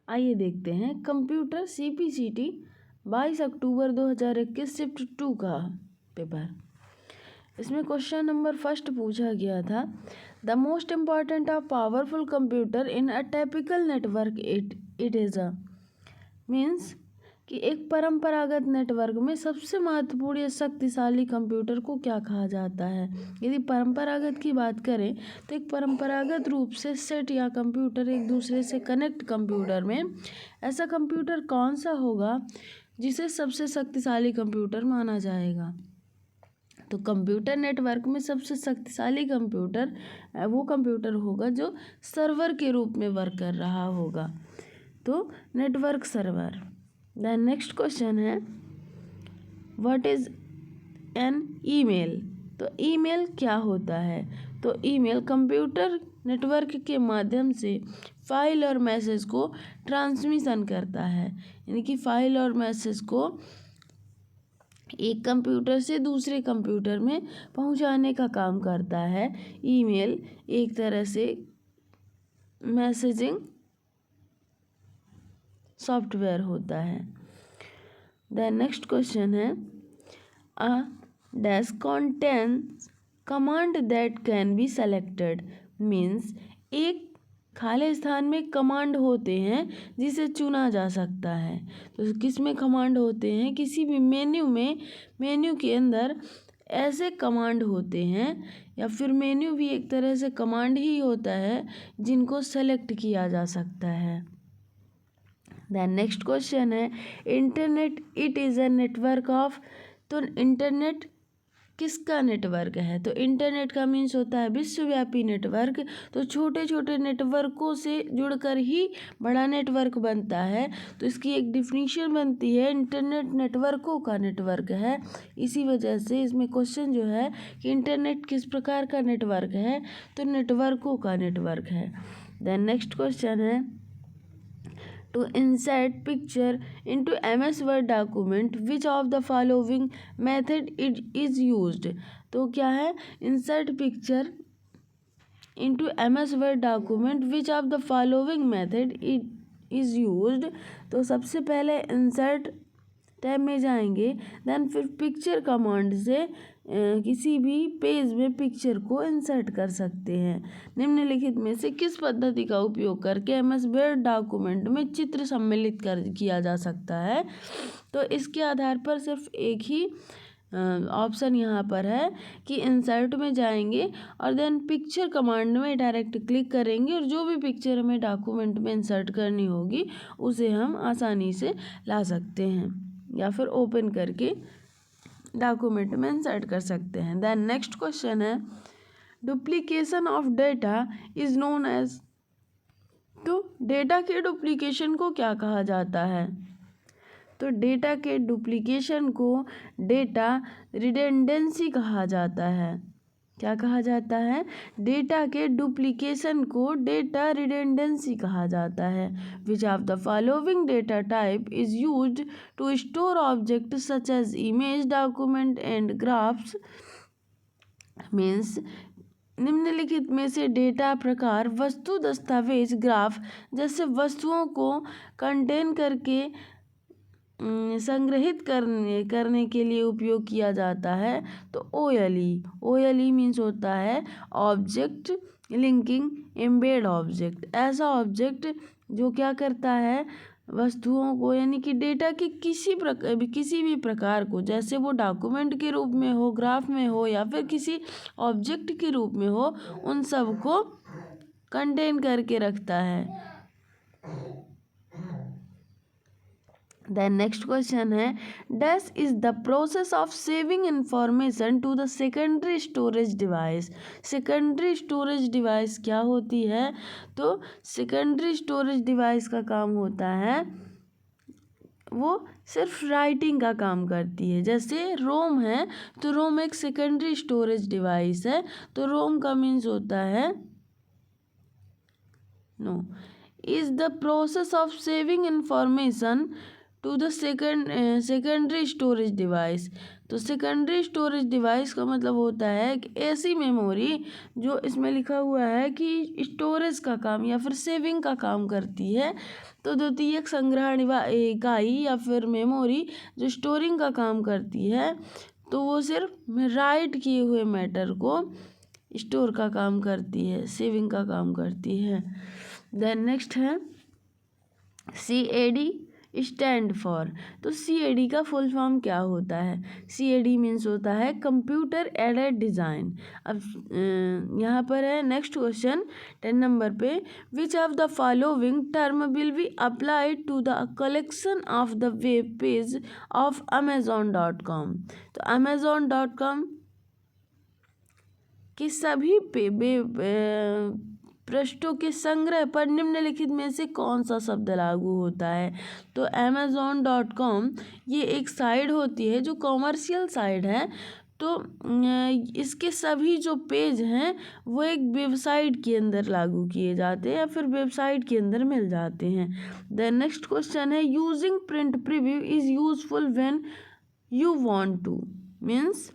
आइए देखते हैं कंप्यूटर CPCT 22 अक्टूबर 2021 शिफ्ट 2 का पेपर। इसमें क्वेश्चन नंबर फर्स्ट पूछा गया था, the most important of powerful computer in a typical network it is a means कि एक परंपरागत नेटवर्क में सबसे महत्वपूर्ण या शक्तिशाली कंप्यूटर को क्या कहा जाता है। यदि परंपरागत की बात करें तो एक परंपरागत रूप से सेट या कंप्यूटर एक दूसरे से कनेक्ट कंप्यूटर में ऐसा कंप्यूटर कौन सा होगा जिसे सबसे शक्तिशाली कंप्यूटर माना जाएगा। तो कंप्यूटर नेटवर्क में सबसे शक्तिशाली कंप्यूटर वो कंप्यूटर होगा जो सर्वर के रूप में वर्क कर रहा होगा, तो network server. Then next question है, व्हाट इज़ एन ईमेल। तो ईमेल क्या होता है। तो ईमेल कंप्यूटर नेटवर्क के माध्यम से फाइल और मैसेज को ट्रांसमिशन करता है, यानी कि फाइल और मैसेज को एक कंप्यूटर से दूसरे कंप्यूटर में पहुंचाने का काम करता है। ईमेल एक तरह से मैसेजिंग सॉफ्टवेयर होता है। द नेक्स्ट क्वेश्चन है, a dash contains command that can be selected means एक खाली स्थान में कमांड होते हैं जिसे चुना जा सकता है। तो किस में कमांड होते हैं, किसी भी मेन्यू के अंदर ऐसे कमांड होते हैं, या फिर मेन्यू भी एक तरह से कमांड ही होता है जिनको सेलेक्ट किया जा सकता है। दैन नेक्स्ट क्वेश्चन है, internet it is a network of. तो इंटरनेट किसका नेटवर्क है। तो इंटरनेट का मीन्स होता है विश्वव्यापी नेटवर्क। तो छोटे छोटे नेटवर्कों से जुड़कर ही बड़ा नेटवर्क बनता है। तो इसकी एक डिफिनीशन बनती है, इंटरनेट नेटवर्कों का नेटवर्क है। इसी वजह से इसमें क्वेश्चन जो है कि इंटरनेट किस प्रकार का नेटवर्क है, तो नेटवर्कों का नेटवर्क है। देन नेक्स्ट क्वेश्चन है, to insert picture into MS Word document which of the following method it is used। तो क्या है, insert picture into MS Word document which of the following method it is used। तो सबसे पहले insert tab में जाएंगे, then फिर picture command से किसी भी पेज में पिक्चर को इंसर्ट कर सकते हैं। निम्नलिखित में से किस पद्धति का उपयोग करके MS वर्ड डॉक्यूमेंट में चित्र सम्मिलित किया जा सकता है। तो इसके आधार पर सिर्फ एक ही ऑप्शन यहाँ पर है कि इंसर्ट में जाएंगे और देन पिक्चर कमांड में डायरेक्ट क्लिक करेंगे और जो भी पिक्चर हमें डॉक्यूमेंट में इंसर्ट करनी होगी उसे हम आसानी से ला सकते हैं या फिर ओपन करके डॉक्यूमेंट में इंसर्ट कर सकते हैं। देन नेक्स्ट क्वेश्चन है, duplication of data is known as. तो डेटा के डुप्लीकेशन को क्या कहा जाता है। तो डेटा के डुप्लीकेशन को डेटा रिडंडेंसी कहा जाता है। क्या कहा जाता है, डेटा के डुप्लीकेशन को डेटा रिडंडेंसी कहा जाता है। Which of the following data type is used to store object such as image document and graphs means निम्नलिखित में से डेटा प्रकार वस्तु, दस्तावेज, ग्राफ जैसे वस्तुओं को कंटेन करके संग्रहित करने के लिए उपयोग किया जाता है। तो OLE मीन्स होता है ऑब्जेक्ट लिंकिंग एम्बेड ऑब्जेक्ट। ऐसा ऑब्जेक्ट जो क्या करता है, वस्तुओं को यानी कि डेटा के किसी भी प्रकार को, जैसे वो डॉक्यूमेंट के रूप में हो, ग्राफ में हो या फिर किसी ऑब्जेक्ट के रूप में हो, उन सब को कंटेन करके रखता है। Then next question है, dash is the process of saving information to the secondary storage device। secondary storage device क्या होती है। तो secondary storage device का काम होता है, वो सिर्फ राइटिंग का काम करती है। जैसे रोम है, तो रोम एक सेकेंडरी स्टोरेज डिवाइस है। तो रोम का मीन्स होता है is the process of saving information to the secondary storage device. तो सेकेंडरी स्टोरेज डिवाइस का मतलब होता है कि ऐसी मेमोरी जो इसमें लिखा हुआ है कि स्टोरेज का काम या फिर सेविंग का काम करती है। तो द्वितीयक संग्रहण इकाई या फिर मेमोरी जो स्टोरिंग का काम करती है, तो वो सिर्फ राइट किए हुए मैटर को स्टोर का काम करती है, सेविंग का काम करती है। देन नेक्स्ट है CAD स्टैंड फॉर। तो CAD का फुल फॉर्म क्या होता है? CAD मीन्स होता है कंप्यूटर एडेड डिज़ाइन। अब यहाँ पर है नेक्स्ट क्वेश्चन 10 नंबर पे, which of the following term will be applied to the collection of the web page of Amazon.com। तो Amazon.com के सभी पृष्ठों के संग्रह पर निम्नलिखित में से कौन सा शब्द लागू होता है? तो Amazon.com ये एक साइट होती है जो कॉमर्शियल साइट है। तो इसके सभी जो पेज हैं वो एक वेबसाइट के अंदर लागू किए जाते हैं या फिर वेबसाइट के अंदर मिल जाते हैं। द नेक्स्ट क्वेश्चन है, using print preview is useful when you want to. Means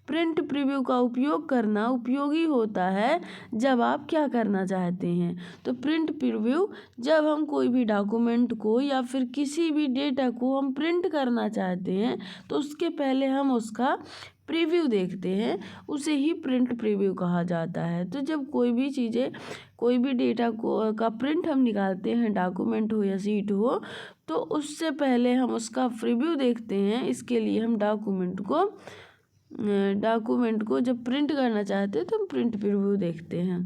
print preview का उपयोग करना उपयोगी होता है जब आप क्या करना चाहते हैं। तो प्रिंट प्रीव्यू जब हम कोई भी डॉक्यूमेंट को या फिर किसी भी डेटा को हम प्रिंट करना चाहते हैं तो उसके पहले हम उसका प्रीव्यू देखते हैं, उसे ही प्रिंट प्रीव्यू कहा जाता है। तो जब कोई भी चीज़ें, कोई भी डेटा का प्रिंट हम निकालते हैं, डॉक्यूमेंट हो या सीट हो, तो उससे पहले हम उसका प्रीव्यू देखते हैं। इसके लिए हम डॉक्यूमेंट को जब प्रिंट करना चाहते हैं तो हम प्रिंट प्रीव्यू देखते हैं।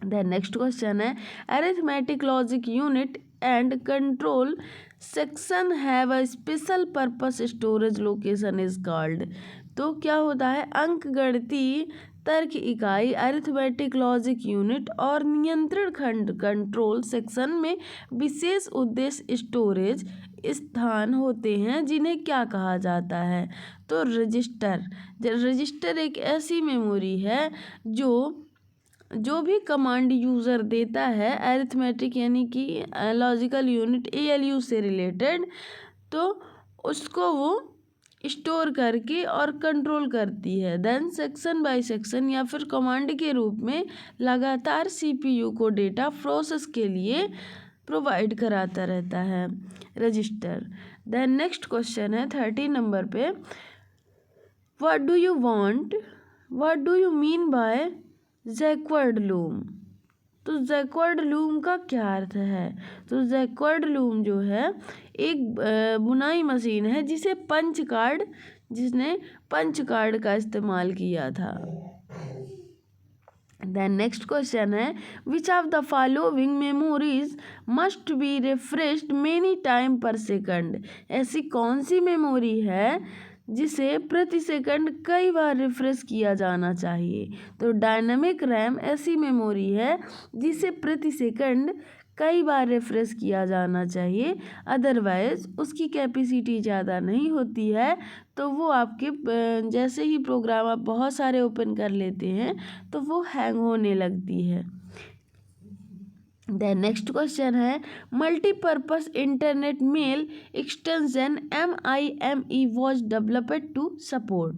द नेक्स्ट क्वेश्चन है, arithmetic logic unit and control section have a special purpose storage location is called. तो क्या होता है, अंक गणितीय तर्क इकाई, अरिथमेटिक लॉजिक यूनिट और नियंत्रण खंड कंट्रोल सेक्शन में विशेष उद्देश्य स्टोरेज स्थान होते हैं जिन्हें क्या कहा जाता है? तो रजिस्टर। रजिस्टर एक ऐसी मेमोरी है जो भी कमांड यूज़र देता है अरिथमेटिक यानी कि लॉजिकल यूनिट ALU से रिलेटेड, तो उसको वो स्टोर करके और कंट्रोल करती है। देन सेक्शन बाय सेक्शन या फिर कमांड के रूप में लगातार CPU को डेटा प्रोसेस के लिए प्रोवाइड कराता रहता है रजिस्टर। देन नेक्स्ट क्वेश्चन है 30 नंबर पे, what do you mean by Jacquard loom. तो जैक्वर्ड लूम का क्या अर्थ है? तो जैक्वर्ड लूम जो है एक बुनाई मशीन है जिसने पंच कार्ड का इस्तेमाल किया था। देन नेक्स्ट क्वेश्चन है, which of the following memories must be refreshed many time पर सेकंड। ऐसी कौन सी मेमोरी है जिसे प्रति सेकंड कई बार रिफ्रेश किया जाना चाहिए? तो डायनामिक रैम ऐसी मेमोरी है जिसे प्रति सेकंड कई बार रिफ्रेश किया जाना चाहिए, अदरवाइज उसकी कैपेसिटी ज़्यादा नहीं होती है। तो वो आपके जैसे ही प्रोग्राम आप बहुत सारे ओपन कर लेते हैं तो वो हैंग होने लगती है। द नेक्स्ट क्वेश्चन है, multipurpose internet mail extension MIME was developed to support.